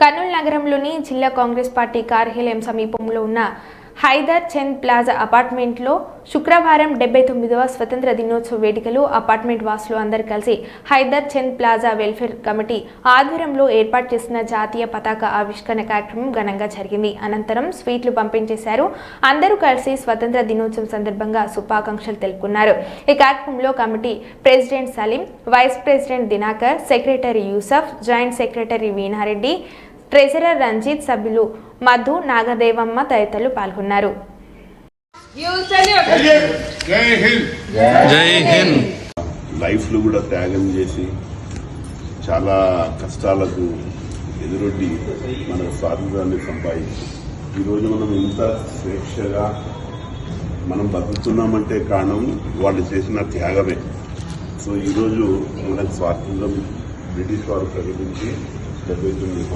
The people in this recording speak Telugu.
కర్నూలు నగరంలోని జిల్లా కాంగ్రెస్ పార్టీ కార్యాలయం సమీపంలో ఉన్న హైదర్ చంద్ ప్లాజా అపార్ట్మెంట్లో శుక్రవారం 79వ స్వతంత్ర దినోత్సవ వేడుకలు అపార్ట్మెంట్ వాసులు అందరూ కలిసి Haider Chand plaza welfare committee ఆధ్వర్యంలో ఏర్పాటు చేసిన జాతీయ పతాక ఆవిష్కరణ కార్యక్రమం ఘనంగా జరిగింది. అనంతరం స్వీట్లు పంపించేశారు. అందరూ కలిసి స్వతంత్ర దినోత్సవం సందర్భంగా శుభాకాంక్షలు తెలుపుకున్నారు. ఈ కార్యక్రమంలో committee president Salim, vice president Dinakar, secretary Yusuf, joint secretary Veena Reddy, treasurer Ranjith, సభ్యులు మధు, నాగదేవమ్మ తదితరులు పాల్గొన్నారు. లైఫ్ లో కూడా త్యాగం చేసి చాలా కష్టాలకు ఎదురొడ్డి మన స్వాతంత్రాన్ని సంపాదించి ఈరోజు మనం ఇంత స్వేచ్ఛగా మనం బతుకుతున్నామంటే కారణం వాళ్ళు చేసిన త్యాగమే. సో ఈరోజు మనకు స్వాతంత్రం బ్రిటిష్ వారు ప్రకటించి 79